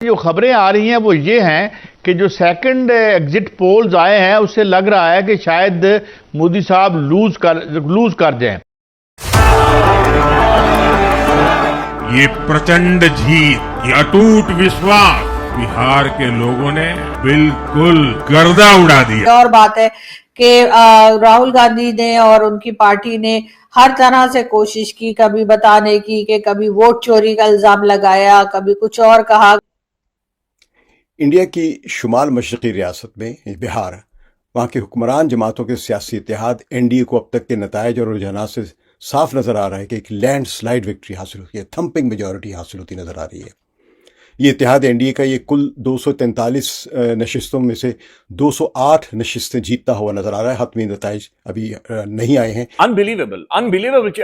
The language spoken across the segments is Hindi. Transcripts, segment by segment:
जो खबरें आ रही हैं वो ये हैं कि जो सेकंड एग्जिट पोल्स आए हैं उससे लग रहा है कि शायद मोदी साहब लूज कर जाएं। ये प्रचंड जीत, ये अटूट विश्वास बिहार के लोगों ने बिल्कुल गर्दा उड़ा दिया। और बात है कि राहुल गांधी ने और उनकी पार्टी ने हर तरह से कोशिश की, कभी बताने की कि कभी वोट चोरी का इल्जाम लगाया, कभी कुछ और कहा। इंडिया की शुमाल मशरक़ी रियासत में बिहार, वहाँ के हुक्मरान जमातों के सियासी इत्तेहाद एनडीए को अब तक के नतायज और रुझानात से साफ नजर आ रहा है कि एक लैंडस्लाइड विक्ट्री हासिल होती है, थंपिंग मेजॉरिटी हासिल होती नजर आ रही है। ये इत्तेहाद एनडीए का ये कुल 243 नशिस्तों में से 208 नशिस्तें जीतता हुआ नजर आ रहा है। हतमी नताइज अभी नहीं आए हैं। अनबिलीवेबल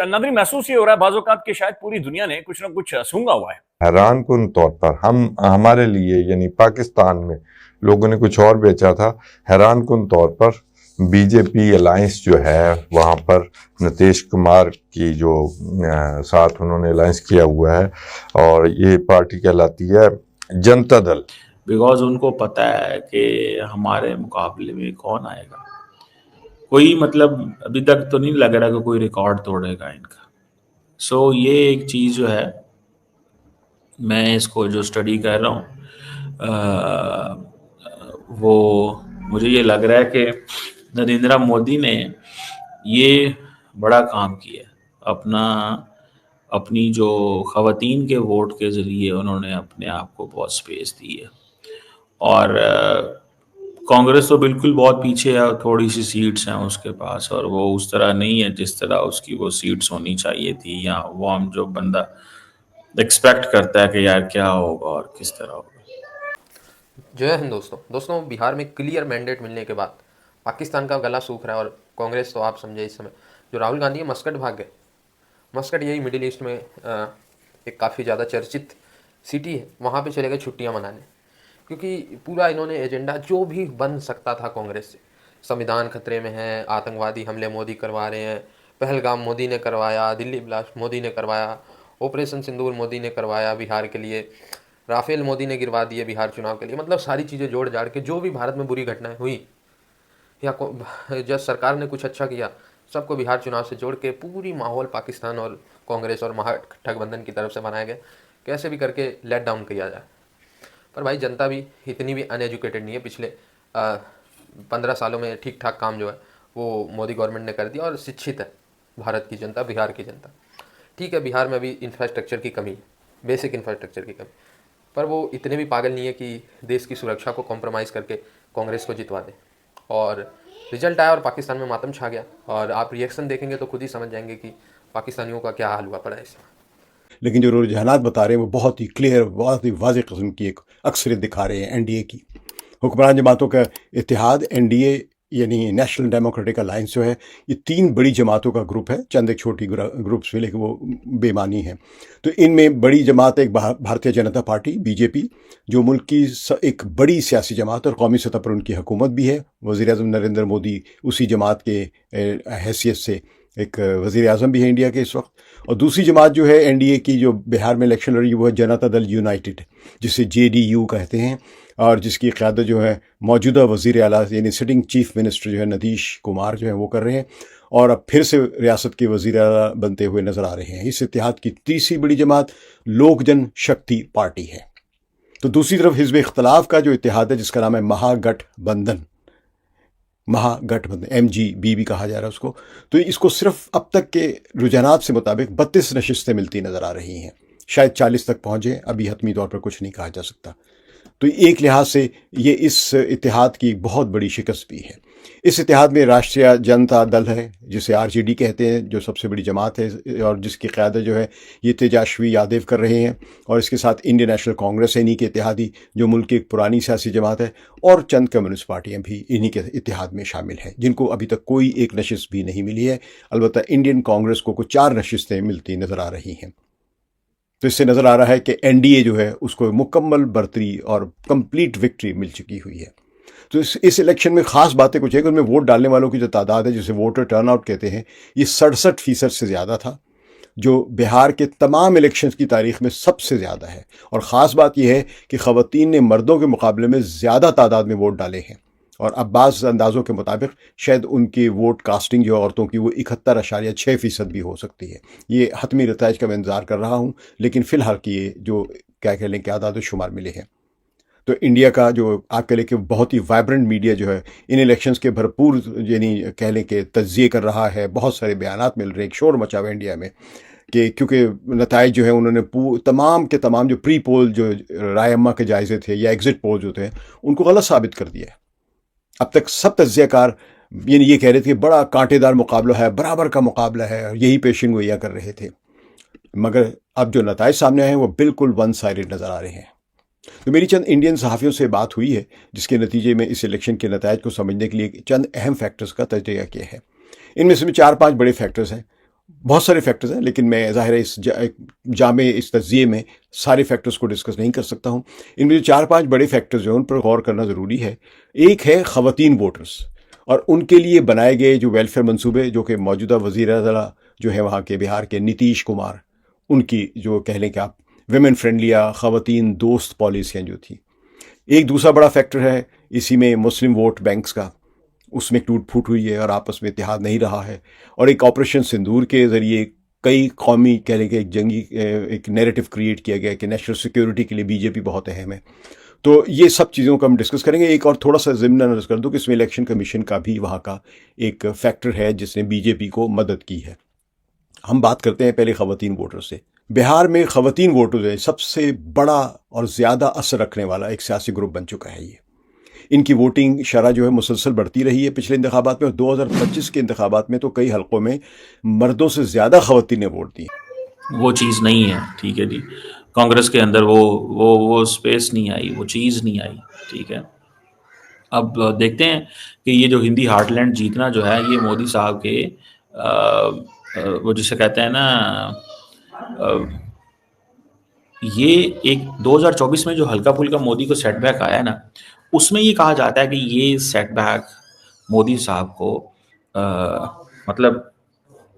नदरी महसूस ये हो रहा है बाज़-औक़ात कि शायद पूरी दुनिया ने कुछ ना कुछ सूंघा हुआ है। हैरानकुन तौर पर हमारे लिए यानी पाकिस्तान में लोगों ने कुछ और बेचा था। हैरानकुन तौर पर बीजेपी अलायंस जो है वहाँ पर नीतीश कुमार की जो साथ उन्होंने अलायंस किया हुआ है और ये पार्टी कहलाती है जनता दल। बिकॉज उनको पता है कि हमारे मुकाबले में कौन आएगा। कोई मतलब अभी तक तो नहीं लग रहा कि कोई रिकॉर्ड तोड़ेगा इनका। सो ये एक चीज़ जो है, मैं इसको जो स्टडी कर रहा हूँ वो मुझे ये लग रहा है कि नरेंद्र मोदी ने ये बड़ा काम किया। अपनी जो ख़वातीन के वोट के ज़रिए उन्होंने अपने आप को बहुत स्पेस दी है। और कांग्रेस तो बिल्कुल बहुत पीछे है, थोड़ी सी सीट्स हैं उसके पास और वो उस तरह नहीं है जिस तरह उसकी वो सीट्स होनी चाहिए थी, या वो हम जो बंदा एक्सपेक्ट करता है कि यार क्या होगा और किस तरह होगा। जय हिंद दोस्तों, बिहार में क्लियर मैंडेट मिलने के बाद पाकिस्तान का गला सूख रहा है और कांग्रेस तो आप समझे इस समय जो राहुल गांधी है मस्कट भाग गए। मस्कट यही मिडिल ईस्ट में एक काफ़ी ज़्यादा चर्चित सिटी है, वहाँ पे चले गए छुट्टियाँ मनाने, क्योंकि पूरा इन्होंने एजेंडा जो भी बन सकता था कांग्रेस से, संविधान खतरे में है, आतंकवादी हमले मोदी करवा रहे हैं, पहलगाम मोदी ने करवाया, दिल्ली ब्लास्ट मोदी ने करवाया, ऑपरेशन सिंदूर मोदी ने करवाया बिहार के लिए, राफेल मोदी ने गिरवा दिए बिहार चुनाव के लिए। मतलब सारी चीज़ें जोड़ जाड़ के जो भी भारत में बुरी घटनाएं हुई या जब सरकार ने कुछ अच्छा किया, सबको बिहार चुनाव से जोड़ के पूरी माहौल पाकिस्तान और कांग्रेस और महागठबंधन की तरफ से बनाया गया, कैसे भी करके लेट डाउन किया जाए। पर भाई जनता भी इतनी भी अनएजुकेटेड नहीं है। पिछले 15 सालों में ठीक ठाक काम जो है वो मोदी गवर्नमेंट ने कर दिया और शिक्षित है भारत की जनता, बिहार की जनता। ठीक है, बिहार में अभी इंफ्रास्ट्रक्चर की कमी है, बेसिक इंफ्रास्ट्रक्चर की कमी, पर वो इतने भी पागल नहीं है कि देश की सुरक्षा को कॉम्प्रोमाइज़ करके कांग्रेस को जितवा दें। और रिजल्ट आया और पाकिस्तान में मातम छा गया, और आप रिएक्शन देखेंगे तो खुद ही समझ जाएंगे कि पाकिस्तानियों का क्या हाल हुआ पड़ा है इसमें। लेकिन जो रुझानात बता रहे हैं वो बहुत ही क्लियर, बहुत ही वाज़ेह किस्म की एक अक्सरियत दिखा रहे हैं एनडीए की। हुक्मरान जमातों का इत्तेहाद एनडीए यानी नेशनल डेमोक्रेटिक अलायंस जो है, ये 3 बड़ी जमातों का ग्रुप है, चंद एक छोटी ग्रुप्स में, लेकिन वो बेमानी है। तो इनमें बड़ी जमात एक भारतीय जनता पार्टी बीजेपी, जो मुल्क की एक बड़ी सियासी जमात और कौमी सतह पर उनकी हुकूमत भी है। वज़ीर-ए-आज़म नरेंद्र मोदी उसी जमात के हैसियत से एक वज़ीर आज़म भी है इंडिया के इस वक्त। और दूसरी जमात जो है एनडीए की, जो बिहार में इलेक्शन लड़ी, वो है जनता दल यूनाइटेड, जिसे जेडीयू कहते हैं, और जिसकी क़यादत जो है मौजूदा वज़ीर आला यानी सिटिंग चीफ मिनिस्टर जो है नीतीश कुमार जो है वो कर रहे हैं, और अब फिर से रियासत के वज़ीर आला बनते हुए नज़र आ रहे हैं। इस इत्तेहाद की तीसरी बड़ी जमात लोक जन शक्ति पार्टी है। तो दूसरी तरफ हिज़्ब इख्तिलाफ का जो इत्तेहाद है, जिसका नाम है महागठबंधन MGB भी कहा जा रहा है उसको, तो इसको सिर्फ अब तक के रुझानात से मुताबिक 32 नशिस्तें मिलती नज़र आ रही हैं। शायद 40 तक पहुँचे, अभी हतमी तौर पर कुछ नहीं कहा जा सकता। तो एक लिहाज से ये इस इत्तेहाद की बहुत बड़ी शिकस्त भी है। इस इत्तेहाद में राष्ट्रीय जनता दल है, जिसे RJD कहते हैं, जो सबसे बड़ी जमात है और जिसकी क़यादत जो है ये तेजस्वी यादव कर रहे हैं, और इसके साथ इंडियन नेशनल कांग्रेस है इन्हीं के इत्तेहादी, जो मुल्क की एक पुरानी सियासी जमात है, और चंद कम्युनिस्ट पार्टियां भी इन्हीं के इत्तेहाद में शामिल हैं, जिनको अभी तक कोई एक नशिस्त भी नहीं मिली है। अलबत्ता इंडियन कांग्रेस को कुछ 4 नशिस्तें मिलती नज़र आ रही हैं। तो इससे नज़र आ रहा है कि एनडीए जो है उसको मुकम्मल बढ़तरी और कंप्लीट विक्ट्री मिल चुकी हुई है। तो इस इलेक्शन में ख़ास बातें कुछ है कि उसमें वोट डालने वालों की जो तादाद है, जिसे वोटर टर्नआउट कहते हैं, ये 67% से ज़्यादा था। जो बिहार के तमाम इलेक्शंस की तारीख में सबसे ज़्यादा है। और ख़ास बात यह है कि ख़वातीन ने मर्दों के मुकाबले में ज़्यादा तादाद में वोट डाले हैं, और अब बाज़ अंदाज़ों के मुताबिक शायद उनकी वोट कास्टिंग जो औरतों की वो 71.6% भी हो सकती है। ये हतमी नताइज का मैं इंतज़ार कर रहा हूँ, लेकिन फ़िलहाल की ये जो क्या कह लें कि आदाद शुमार मिले हैं। तो इंडिया का जो आप कह लें कि बहुत ही वाइब्रेंट मीडिया जो है इन इलेक्शंस के भरपूर यानी कह लें कि तज्जिए कर रहा है। बहुत सारे बयानात मिल रहे हैं, एक शोर मचा हुआ है इंडिया में कि क्योंकि नताइज जो है उन्होंने तमाम के तमाम जो प्री पोल जो राय अम्मा के जायज़े थे या एग्ज़िट पोल जो थे उनको गलत साबित कर दिया है। अब तक सब तज्जियाकार यानी ये कह रहे थे कि बड़ा कांटेदार मुकाबला है, बराबर का मुकाबला है, और यही पेशिंग गोइयां कर रहे थे, मगर अब जो नताइज सामने आए हैं वो बिल्कुल वन साइडेड नज़र आ रहे हैं। तो मेरी चंद इंडियन सहाफ़ियों से बात हुई है जिसके नतीजे में इस इलेक्शन के नताइज को समझने के लिए चंद अहम फैक्टर्स का तजज़िया किया है। इनमें से 4-5 बड़े फैक्टर्स हैं, बहुत सारे फैक्टर्स हैं, लेकिन मैं ज़ाहिर है इस तज्जिए में सारे फैक्टर्स को डिस्कस नहीं कर सकता हूँ। इनमें जो 4-5 बड़े फैक्टर्स जो हैं उन पर गौर करना ज़रूरी है। एक है ख़वातीन वोटर्स और उनके लिए बनाए गए जो वेलफेयर मंसूबे, जो कि मौजूदा वज़ीर आज़म जो है वहाँ के बिहार के नीतीश कुमार, उनकी जो कह लें कि आप वेमेन फ्रेंडली या ख़वातीन दोस्त पॉलिसियाँ जो थी। एक दूसरा बड़ा फैक्टर है इसी में मुस्लिम वोट बैंक्स का, उसमें टूट फूट हुई है और आपस में इत्तेहाद नहीं रहा है। और एक ऑपरेशन सिंदूर के ज़रिए कई कौमी कह लें कि एक नैरेटिव क्रिएट किया गया कि नेशनल सिक्योरिटी के लिए बीजेपी बहुत अहम है। तो ये सब चीज़ों का हम डिस्कस करेंगे। एक और थोड़ा सा ज़िम्न नज़र कर दूँ कि इसमें इलेक्शन कमीशन का भी वहाँ का एक फैक्टर है जिसने बीजेपी को मदद की है। हम बात करते हैं पहले ख़वातीन वोटर से। बिहार में ख़वातीन वोटर जो है सबसे बड़ा और ज़्यादा असर रखने वाला एक सियासी ग्रुप बन चुका है। ये इनकी वोटिंग शरह जो है मुसलसल बढ़ती रही है पिछले इंतखाबात में, और 2025 के इंतखाबात में तो कई हलकों में मर्दों से ज़्यादा ख़वातीन ने वोट दी। वो चीज़ नहीं है, ठीक है जी। कांग्रेस के अंदर वो स्पेस नहीं आई, वो चीज़ नहीं आई, ठीक है। अब देखते हैं कि ये जो हिंदी हार्टलैंड जीतना जो है ये मोदी साहब के वो जिसे कहते हैं ना ये एक 2024 में जो हल्का फुल्का मोदी को सेटबैक आया ना, उसमें ये कहा जाता है कि ये सेटबैक मोदी साहब को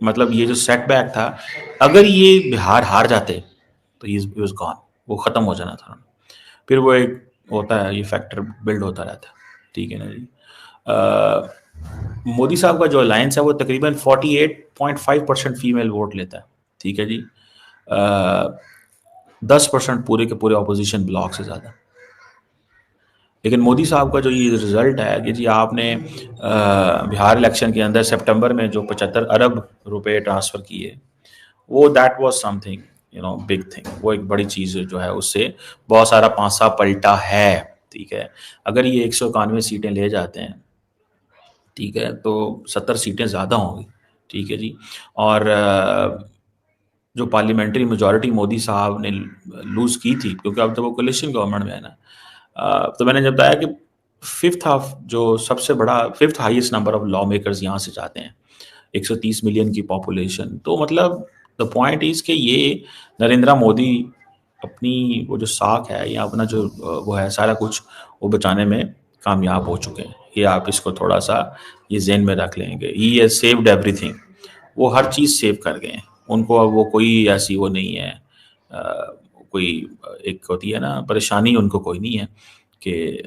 मतलब ये जो सेटबैक था, अगर ये बिहार हार जाते तो ही वाज गॉन, वो ख़त्म हो जाना था। फिर वो एक होता है, ये फैक्टर बिल्ड होता रहता है, ठीक है ना जी। मोदी साहब का जो अलायंस है वो तकरीबन 48.5% फीमेल वोट लेता है, ठीक है जी। 10% पूरे के पूरे अपोजिशन ब्लॉक से ज़्यादा। लेकिन मोदी साहब का जो ये रिजल्ट है कि जी आपने बिहार इलेक्शन के अंदर सितंबर में जो 75 अरब रुपए ट्रांसफ़र किए, वो that was something big thing. वो एक बड़ी चीज़ जो है उससे बहुत सारा पांसा पलटा है, ठीक है। अगर ये 191 सीटें ले जाते हैं, ठीक है, तो 70 सीटें ज़्यादा होंगी, ठीक है जी। और जो पार्लियामेंट्री मेजॉरिटी मोदी साहब ने लूज़ की थी, क्योंकि अब तो वो कोलिशन गवर्नमेंट में है ना, तो मैंने जब बताया कि fifth highest number of law makers यहाँ से जाते हैं, 130 मिलियन की पॉपुलेशन। तो मतलब द पॉइंट इज़ कि ये नरेंद्र मोदी अपनी वो जो साख है या अपना जो वो है सारा कुछ वो बचाने में कामयाब हो चुके हैं। ये आप इसको थोड़ा सा ये ज़हन में रख लेंगे। ही हैज़ सेव्ड एवरीथिंग, वो हर चीज़ सेव कर गए हैं। उनको अब वो कोई ऐसी वो नहीं है, कोई एक होती है ना परेशानी, उनको कोई नहीं है कि